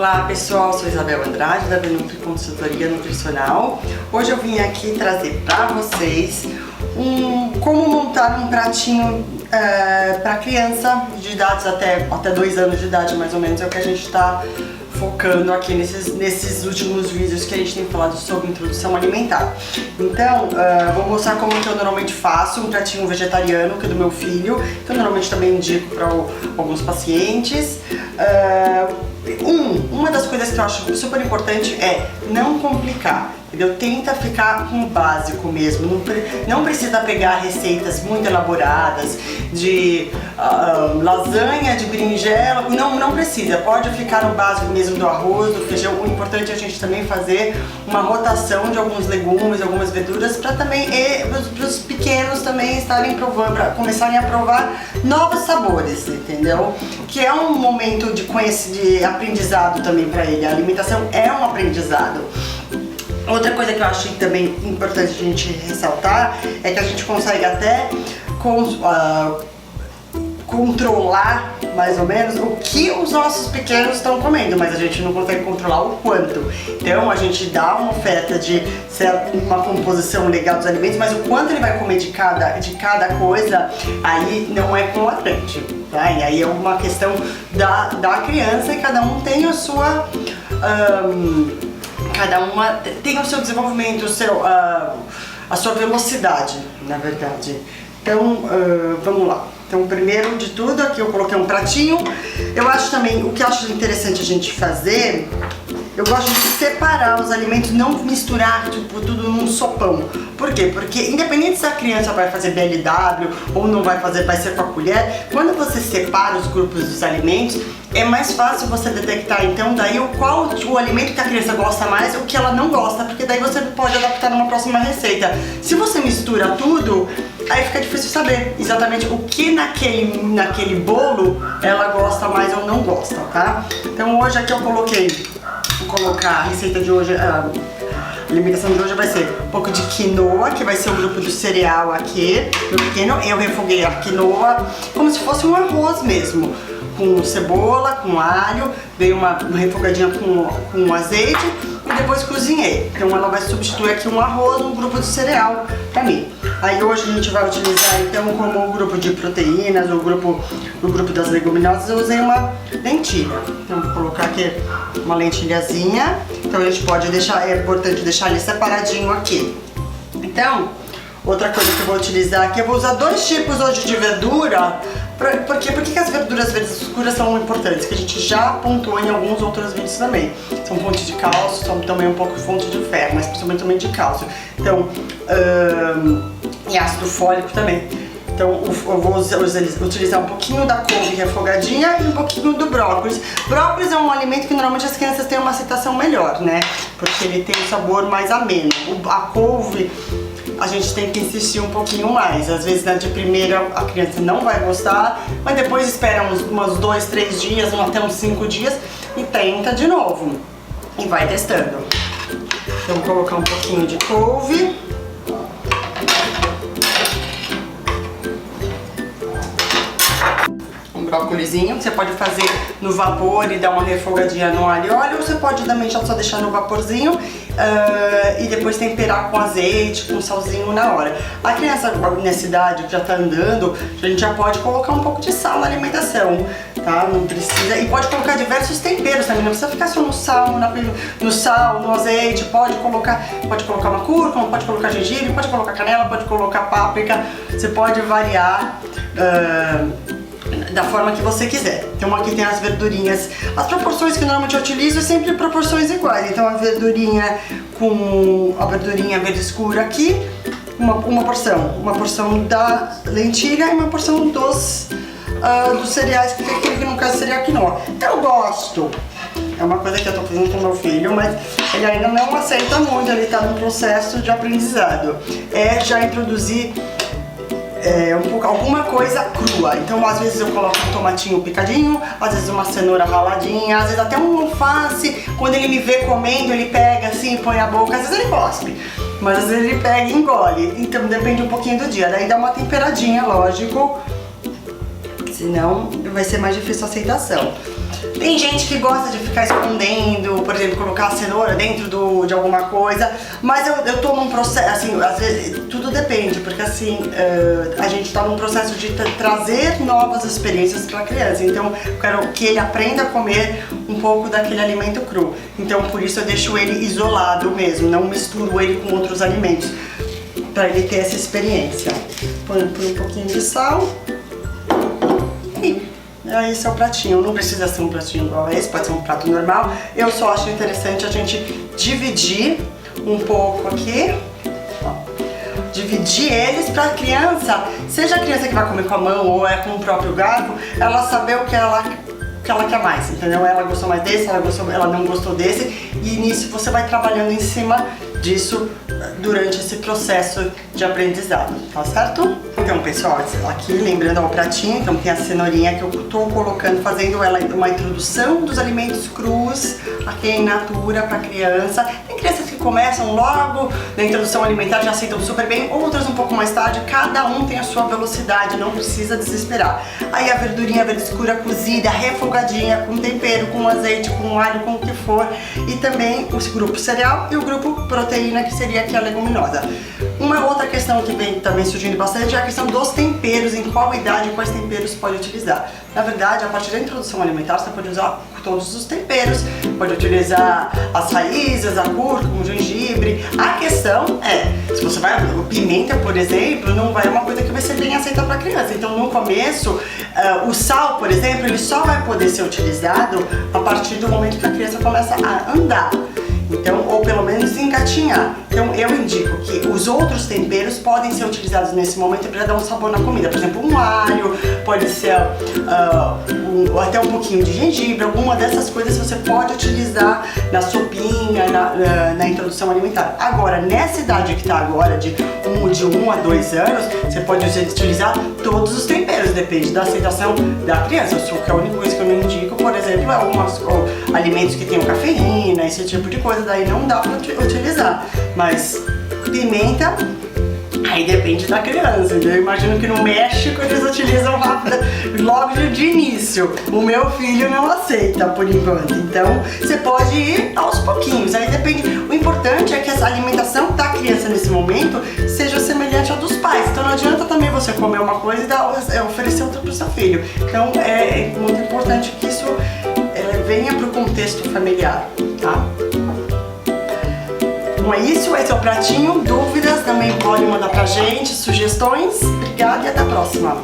Olá pessoal, sou Isabel Andrade da Benutri Consultoria Nutricional. Hoje eu vim aqui trazer para vocês como montar um pratinho para criança de idades até 2 anos de idade, mais ou menos, é o que a gente está focando aqui nesses últimos vídeos que a gente tem falado sobre introdução alimentar. Então, vou mostrar como que eu normalmente faço um pratinho vegetariano, que é do meu filho, que eu normalmente também indico para alguns pacientes. Uma das coisas que eu acho super importante é não complicar, entendeu? Tenta ficar com o básico mesmo, não precisa pegar receitas muito elaboradas de lasanha, de berinjela, não precisa, pode ficar no básico mesmo do arroz, do feijão. O importante é a gente também fazer uma rotação de alguns legumes, algumas verduras, para também para os pequenos também estarem provando, para começarem a provar novos sabores, entendeu? Que é um momento de aprendizado também para ele. A alimentação é um aprendizado. Outra coisa que eu acho também importante a gente ressaltar é que a gente consegue até controlar mais ou menos o que os nossos pequenos estão comendo, mas a gente não consegue controlar o quanto. Então a gente dá uma oferta de uma composição legal dos alimentos, mas o quanto ele vai comer de cada coisa, aí não é com a gente, tá? E aí é uma questão da criança, e cada um tem a sua cada uma tem o seu desenvolvimento, a sua velocidade, na verdade. Então, vamos lá. Então, primeiro de tudo, aqui eu coloquei um pratinho. Eu acho também, o que eu acho interessante a gente fazer, eu gosto de separar os alimentos, não misturar tipo, tudo num sopão. Por quê? Porque independente se a criança vai fazer BLW ou não vai fazer, vai ser com a colher, quando você separa os grupos dos alimentos, é mais fácil você detectar então daí qual o alimento que a criança gosta mais, o que ela não gosta, porque daí você pode adaptar numa próxima receita. Se você mistura tudo, aí fica difícil saber exatamente o que naquele bolo ela gosta mais ou não gosta, tá? Então hoje aqui eu vou colocar a receita de hoje, a alimentação de hoje vai ser um pouco de quinoa, que vai ser o grupo do cereal aqui, no pequeno. Eu refoguei a quinoa como se fosse um arroz mesmo, com cebola, com alho, dei uma refogadinha com azeite e depois cozinhei. Então ela vai substituir aqui um arroz no grupo do cereal pra mim. Aí hoje a gente vai utilizar então como o grupo de proteínas, o grupo das leguminosas, eu usei uma lentilha. Então vou colocar aqui uma lentilhazinha. Então a gente pode deixar, é importante deixar ele separadinho aqui. Então, outra coisa que eu vou utilizar aqui, eu vou usar 2 tipos hoje de verdura. Por que as verduras verdes escuras são importantes? Que a gente já pontuou em alguns outros vídeos também. São fonte de cálcio, são também um pouco fonte de ferro, mas principalmente também de cálcio. Então, e ácido fólico também. Então eu vou utilizar um pouquinho da couve refogadinha e um pouquinho do brócolis. Brócolis é um alimento que normalmente as crianças têm uma aceitação melhor, né? Porque ele tem um sabor mais ameno. A couve, a gente tem que insistir um pouquinho mais. Às vezes, de primeira, a criança não vai gostar, mas depois espera uns 2, 3 dias, até uns 5 dias e tenta de novo. E vai testando. Então, vou colocar um pouquinho de couve. Um brócolizinho, você pode fazer no vapor e dar uma refogadinha no alho e óleo, ou você pode também só deixar no vaporzinho e depois temperar com azeite, com salzinho na hora. A criança nessa idade que já tá andando, a gente já pode colocar um pouco de sal na alimentação, tá? Não precisa, e pode colocar diversos temperos também, não precisa ficar só no sal, no azeite, pode colocar uma cúrcuma, pode colocar gengibre, pode colocar canela, pode colocar páprica, você pode variar da forma que você quiser. Então aqui tem as verdurinhas. As proporções que normalmente eu utilizo é sempre proporções iguais. Então a verdurinha verde escura aqui, uma porção da lentilha e uma porção dos cereais, que aqui no caso seria a quinoa. Eu gosto. É uma coisa que eu tô fazendo com meu filho, mas ele ainda não aceita muito, ele tá num processo de aprendizado. É já introduzir alguma coisa crua. Então às vezes eu coloco um tomatinho picadinho, às vezes uma cenoura raladinha, às vezes até um alface. Quando ele me vê comendo, ele pega assim, põe na boca, às vezes ele cospe, mas às vezes ele pega e engole. Então depende um pouquinho do dia, daí dá uma temperadinha, lógico, senão vai ser mais difícil a aceitação. Tem gente que gosta de ficar escondendo, por exemplo, colocar a cenoura dentro de alguma coisa, mas eu tô num processo, assim, às vezes tudo depende, porque assim, a gente tá num processo de trazer novas experiências para a criança, então eu quero que ele aprenda a comer um pouco daquele alimento cru, então por isso eu deixo ele isolado mesmo, não misturo ele com outros alimentos, para ele ter essa experiência. Põe um pouquinho de sal e esse é o pratinho. Não precisa ser um pratinho igual a esse, pode ser um prato normal. Eu só acho interessante a gente dividir um pouco aqui, ó. Dividir eles para a criança, seja a criança que vai comer com a mão ou é com o próprio garfo, ela saber o que ela quer mais, entendeu? Ela gostou mais desse, ela não gostou desse, e nisso você vai trabalhando em cima disso durante esse processo de aprendizado, tá certo? Então, pessoal, aqui lembrando ao pratinho, então tem a cenourinha que eu tô colocando, fazendo ela uma introdução dos alimentos crus aqui em natura para criança. Tem crianças que começam logo na introdução alimentar, já aceitam super bem, outras um pouco mais tarde, cada um tem a sua velocidade, não precisa desesperar. Aí a verdurinha verde escura cozida, refogadinha, com tempero, com azeite, com alho, com o que for, e também o grupo cereal e o grupo proteína, que seria aqui a leguminosa. Uma outra questão que vem também surgindo bastante é a questão dos temperos, em qual idade quais temperos pode utilizar. Na verdade, a partir da introdução alimentar, você pode usar todos os temperos, pode utilizar as raízes, a cúrcuma, o gengibre. A questão é, se você vai, pimenta, por exemplo, não vai uma coisa que vai ser bem aceita para criança. Então, no começo, o sal, por exemplo, ele só vai poder ser utilizado a partir do momento que a criança começa a andar. Então, ou pelo menos engatinhar. Então, eu indico que os outros temperos podem ser utilizados nesse momento para dar um sabor na comida. Por exemplo, um alho, pode ser até um pouquinho de gengibre, alguma dessas coisas você pode utilizar na sopinha, na introdução alimentar. Agora, nessa idade que está agora, de 1 a 2 anos, você pode utilizar todos os temperos, depende da aceitação da criança. Que a única coisa que eu não indico, por exemplo, é alguns alimentos que tenham cafeína, esse tipo de coisa, daí não dá para utilizar. Mas pimenta, aí depende da criança. Eu imagino que no México eles utilizam rápido, logo de início. O meu filho não aceita por enquanto. Então você pode ir aos pouquinhos. Aí depende. O importante é que essa alimentação da criança nesse momento seja semelhante à dos pais. Então não adianta também você comer uma coisa e oferecer outra para o seu filho. Então é muito importante que isso venha para o contexto familiar, tá? Então é isso, esse é o pratinho. Dúvidas também podem mandar pra gente, sugestões. Obrigada e até a próxima.